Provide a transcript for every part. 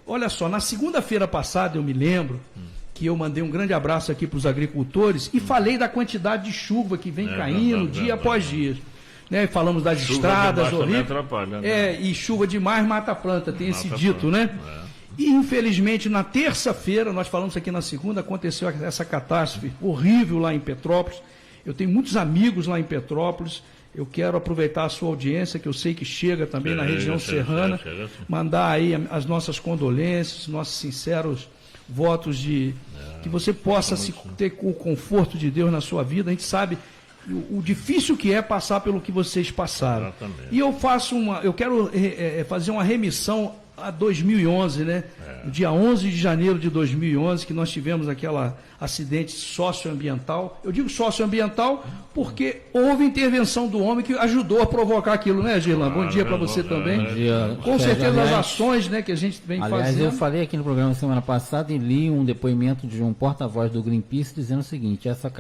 Olha só, na segunda-feira passada eu me lembro que eu mandei um grande abraço aqui para os agricultores e falei da quantidade de chuva que vem caindo dia após dia. Né? Falamos das estradas horríveis. E chuva demais mata a planta, tem esse dito, né? E infelizmente na terça-feira, nós falamos aqui na segunda, aconteceu essa catástrofe horrível lá em Petrópolis. Eu tenho muitos amigos lá em Petrópolis. Eu quero aproveitar a sua audiência, que eu sei que chega também na região serrana, mandar aí as nossas condolências, nossos sinceros votos de que você possa ter o conforto de Deus na sua vida. A gente sabe o difícil que é passar pelo que vocês passaram. Exatamente. E eu quero fazer uma remissão a 2011, né? No dia 11 de janeiro de 2011, que nós tivemos aquele acidente socioambiental. Eu digo socioambiental porque houve intervenção do homem que ajudou a provocar aquilo, né, Girlan? Bom dia para você também. Bom dia. Com certeza as ações, né, que a gente vem fazendo. Aliás, eu falei aqui no programa semana passada e li um depoimento de um porta-voz do Greenpeace dizendo o seguinte: essa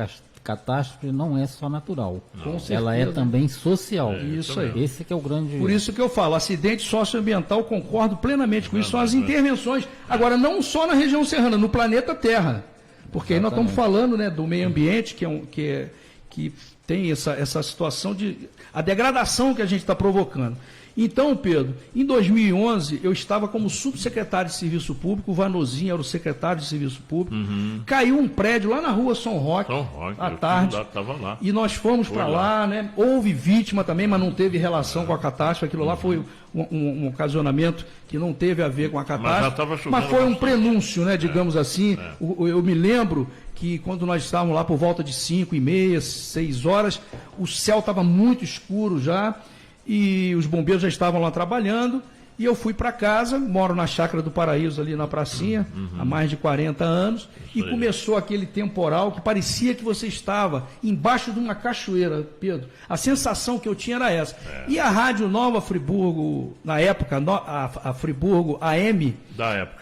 catástrofe não é só natural, ela é também social. Isso aí. Esse que é o grande... Por isso que eu falo, acidente socioambiental, concordo plenamente com isso, são as intervenções. Agora, não só na região serrana, no planeta Terra. Porque aí nós estamos falando, né, do meio ambiente, que tem essa situação a degradação que a gente está provocando. Então, Pedro, em 2011, eu estava como subsecretário de Serviço Público, o Vanozinho era o secretário de Serviço Público, caiu um prédio lá na rua São Roque à tarde, lá. E nós fomos para lá, né? Houve vítima também, mas não teve relação com a catástrofe, aquilo lá foi um ocasionamento que não teve a ver com a catástrofe, mas foi um prenúncio, né, digamos assim. Eu me lembro que quando nós estávamos lá por volta de 5h30, 6 horas, o céu estava muito escuro já, e os bombeiros já estavam lá trabalhando, e eu fui para casa, moro na Chácara do Paraíso, ali na pracinha, há mais de 40 anos, e começou aquele temporal que parecia que você estava embaixo de uma cachoeira, Pedro. A sensação que eu tinha era essa. E a Rádio Nova Friburgo, na época, a Friburgo AM,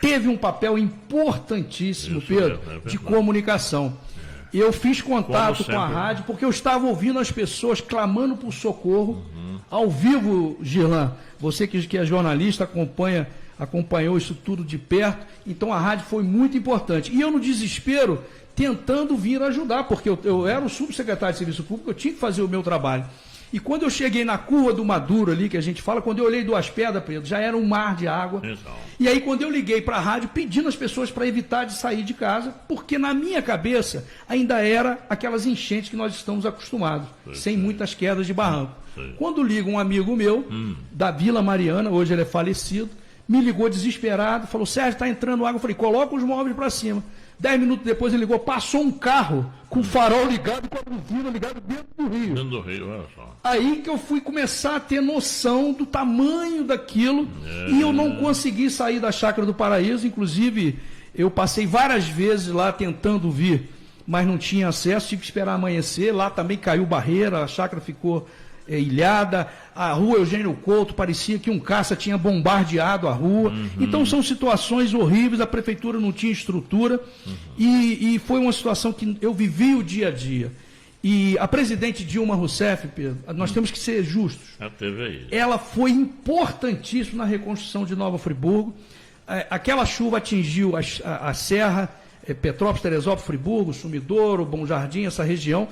teve um papel importantíssimo, Pedro, de comunicação. Eu fiz contato com a rádio, porque eu estava ouvindo as pessoas clamando por socorro, ao vivo, Girlan. Você que é jornalista, acompanhou isso tudo de perto, então a rádio foi muito importante. E eu, no desespero, tentando vir ajudar, porque eu era o subsecretário de Serviço Público, eu tinha que fazer o meu trabalho. E quando eu cheguei na curva do Maduro ali, que a gente fala, quando eu olhei Duas Pedras, Pedro, já era um mar de água. E aí quando eu liguei para a rádio, pedindo às pessoas para evitar de sair de casa, porque na minha cabeça ainda era aquelas enchentes que nós estamos acostumados, sem muitas quedas de barranco. Quando liga um amigo meu, da Vila Mariana, hoje ele é falecido, me ligou desesperado, falou: Sérgio, está entrando água. Eu falei: coloca os móveis para cima. 10 minutos depois ele ligou, passou um carro com o farol ligado, com a buzina ligada dentro do rio. Dentro do rio, olha só. Aí que eu fui começar a ter noção do tamanho daquilo, e eu não consegui sair da Chácara do Paraíso. Inclusive, eu passei várias vezes lá tentando vir, mas não tinha acesso, tive que esperar amanhecer. Lá também caiu barreira, a chácara ficou ilhada, a rua Eugênio Couto, parecia que um caça tinha bombardeado a rua. Então são situações horríveis, a prefeitura não tinha estrutura, e foi uma situação que eu vivi o dia a dia. E a presidente Dilma Rousseff, Pedro, nós temos que ser justos. Ela foi importantíssima na reconstrução de Nova Friburgo. Aquela chuva atingiu a Serra, Petrópolis, Teresópolis, Friburgo, Sumidouro, Bom Jardim, essa região.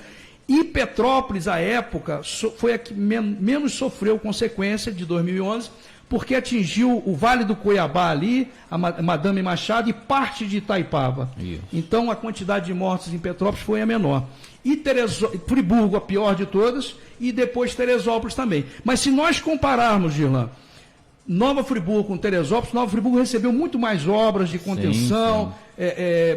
E Petrópolis, à época, foi a que menos sofreu consequência de 2011, porque atingiu o Vale do Cuiabá ali, a Madame Machado e parte de Itaipava. Então, a quantidade de mortos em Petrópolis foi a menor. E Friburgo, a pior de todas, e depois Teresópolis também. Mas se nós compararmos, Girlan, Nova Friburgo com Teresópolis, Nova Friburgo recebeu muito mais obras de contenção,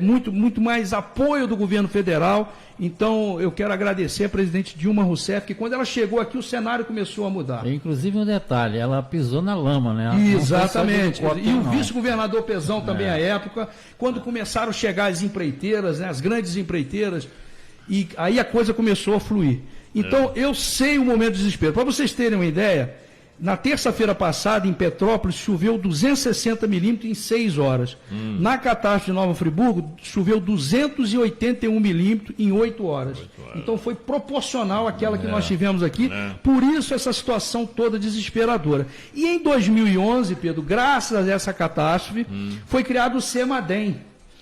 muito mais apoio do governo federal. Então, eu quero agradecer a presidente Dilma Rousseff, que quando ela chegou aqui, o cenário começou a mudar. Inclusive, um detalhe, ela pisou na lama, né? Exatamente. E o vice-governador Pezão também, à época, quando começaram a chegar as empreiteiras, né, as grandes empreiteiras, e aí a coisa começou a fluir. Então, eu sei o momento de desespero. Para vocês terem uma ideia, Na terça-feira passada, em Petrópolis, choveu 260 milímetros em 6 horas. Na catástrofe de Nova Friburgo, choveu 281 milímetros em 8 horas. Então foi proporcional àquela que nós tivemos aqui. Por isso essa situação toda desesperadora. E em 2011, Pedro, graças a essa catástrofe, foi criado o CEMADEM,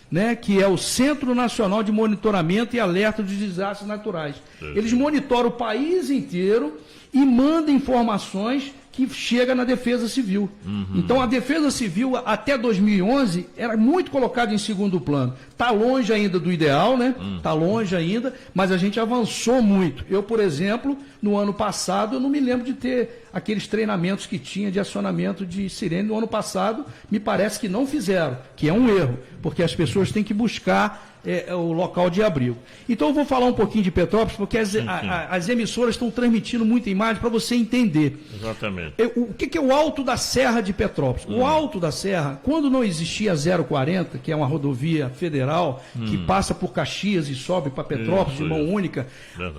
né, que é o Centro Nacional de Monitoramento e Alerta de Desastres Naturais. Eles monitoram o país inteiro e mandam informações que chega na Defesa Civil. Então, a Defesa Civil, até 2011, era muito colocada em segundo plano. Está longe ainda do ideal, né? Está longe ainda, mas a gente avançou muito. Eu, por exemplo, no ano passado, eu não me lembro de ter aqueles treinamentos que tinha de acionamento de sirene. No ano passado, me parece que não fizeram, que é um erro, porque as pessoas têm que buscar o local de abrigo. Então eu vou falar um pouquinho de Petrópolis, porque as emissoras estão transmitindo muita imagem para você entender. Exatamente. O que é o Alto da Serra de Petrópolis? O Alto da Serra, quando não existia 040, que é uma rodovia federal, que passa por Caxias e sobe para Petrópolis de mão única,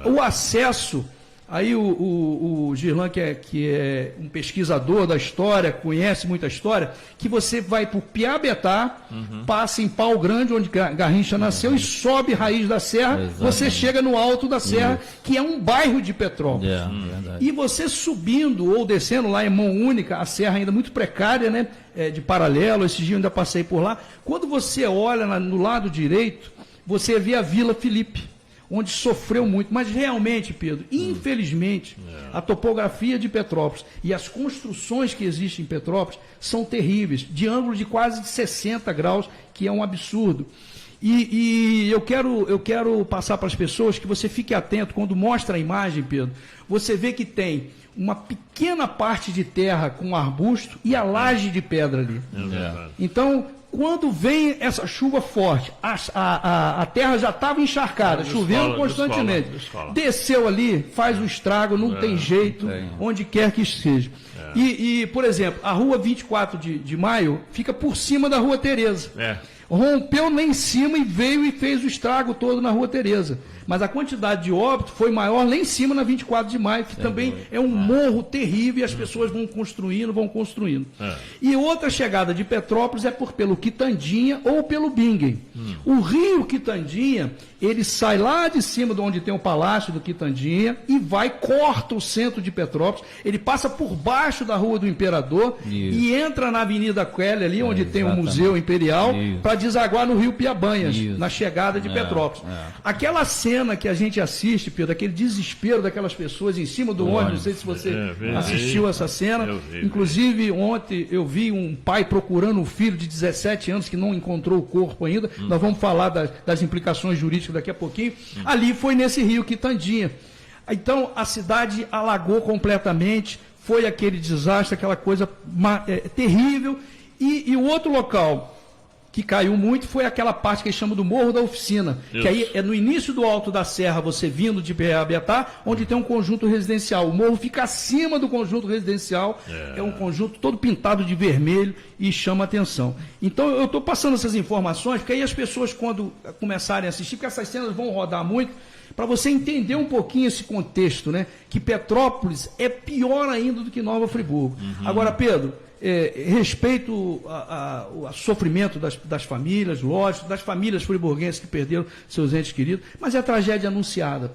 o acesso... Aí o Girlan, que é um pesquisador da história, conhece muita história, que você vai para o Piabetá, passa em Pau Grande, onde Garrincha nasceu, e sobe Raiz da Serra, você chega no Alto da Serra, que é um bairro de Petrópolis. E você subindo ou descendo lá em mão única, a serra ainda muito precária, né, de paralelo, esse dia eu ainda passei por lá, quando você olha no lado direito, você vê a Vila Felipe, onde sofreu muito, mas realmente, Pedro, infelizmente, a topografia de Petrópolis e as construções que existem em Petrópolis são terríveis, de ângulo de quase 60 graus, que é um absurdo. E eu quero passar para as pessoas que você fique atento, quando mostra a imagem, Pedro, você vê que tem uma pequena parte de terra com arbusto e a laje de pedra ali. Então, quando vem essa chuva forte, a terra já estava encharcada, chovendo constantemente. Desceu ali, faz o estrago, não tem jeito, onde quer que seja. E, por exemplo, a rua 24 de maio fica por cima da rua Tereza. Rompeu lá em cima e veio e fez o estrago todo na rua Tereza. Mas a quantidade de óbito foi maior lá em cima na 24 de maio, que também é um morro terrível e as pessoas vão construindo. E outra chegada de Petrópolis é pelo Quitandinha ou pelo Bingen. O rio Quitandinha, ele sai lá de cima de onde tem o Palácio do Quitandinha e corta o centro de Petrópolis, ele passa por baixo da Rua do Imperador e entra na Avenida Queller ali, onde tem o Museu Imperial, para desaguar no rio Piabanhas, na chegada de Petrópolis. Aquela cena que a gente assiste, Pedro, aquele desespero daquelas pessoas em cima do ônibus, não sei se você assistiu essa cena, inclusive ontem eu vi um pai procurando um filho de 17 anos que não encontrou o corpo ainda, nós vamos falar das implicações jurídicas daqui a pouquinho, ali foi nesse rio Quitandinha. Então a cidade alagou completamente, foi aquele desastre, aquela coisa terrível, e o outro local que caiu muito foi aquela parte que eles chamam do Morro da Oficina, que aí é no início do Alto da Serra, você vindo de Piabetá, onde tem um conjunto residencial. O morro fica acima do conjunto residencial, é um conjunto todo pintado de vermelho e chama atenção. Então eu estou passando essas informações, porque aí as pessoas, quando começarem a assistir, porque essas cenas vão rodar muito, para você entender um pouquinho esse contexto, né? Que Petrópolis é pior ainda do que Nova Friburgo. Agora, Pedro, respeito ao sofrimento das famílias, lógico, das famílias friburguenses que perderam seus entes queridos, mas é a tragédia anunciada.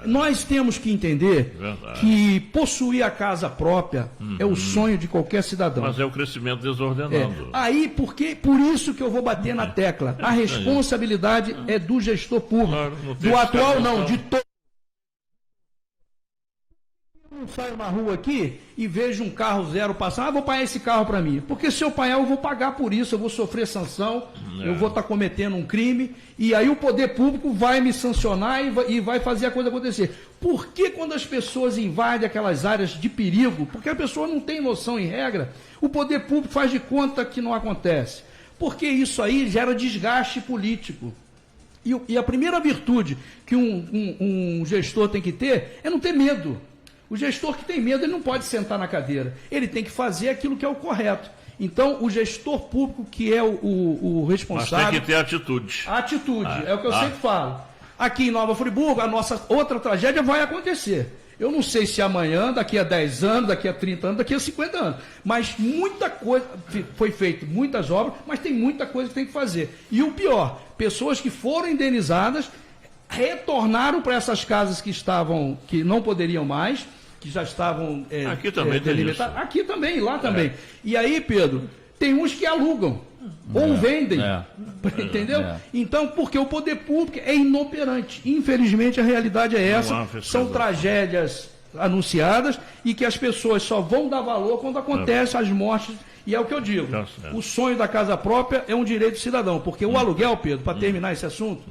Nós temos que entender que possuir a casa própria é o sonho de qualquer cidadão. Mas é o crescimento desordenado. Aí, por isso que eu vou bater na tecla. A responsabilidade é do gestor público. Do atual não, de todo. Eu saio na rua aqui e vejo um carro zero passar, vou pagar esse carro para mim. Porque se eu pagar, eu vou pagar por isso, eu vou sofrer sanção, eu vou estar cometendo um crime, e aí o poder público vai me sancionar e vai fazer a coisa acontecer. Por que quando as pessoas invadem aquelas áreas de perigo, porque a pessoa não tem noção em regra, o poder público faz de conta que não acontece? Porque isso aí gera desgaste político. E a primeira virtude que um gestor tem que ter é não ter medo. O gestor que tem medo, ele não pode sentar na cadeira. Ele tem que fazer aquilo que é o correto. Então, o gestor público que é o responsável... Mas tem que ter atitude. Atitude, é o que eu sempre falo. Aqui em Nova Friburgo, a nossa outra tragédia vai acontecer. Eu não sei se amanhã, daqui a 10 anos, daqui a 30 anos, daqui a 50 anos. Mas muita coisa, foi feito muitas obras, mas tem muita coisa que tem que fazer. E o pior, pessoas que foram indenizadas, retornaram para essas casas que não poderiam mais, que já estavam aqui também delimitadas. Aqui também, lá também. E aí, Pedro, tem uns que alugam ou vendem. Entendeu? Então, porque o poder público é inoperante. Infelizmente, a realidade é essa. São tragédias anunciadas e que as pessoas só vão dar valor quando acontecem as mortes. E é o que eu digo. O sonho da casa própria é um direito do cidadão. Porque o aluguel, Pedro, para terminar esse assunto,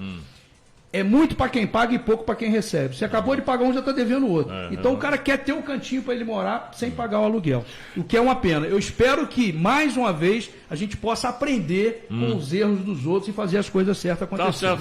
é muito para quem paga e pouco para quem recebe. Se acabou de pagar um, já está devendo o outro. Então o cara quer ter um cantinho para ele morar sem pagar o aluguel. O que é uma pena. Eu espero que, mais uma vez, a gente possa aprender com os erros dos outros e fazer as coisas certas acontecerem. Tá certo.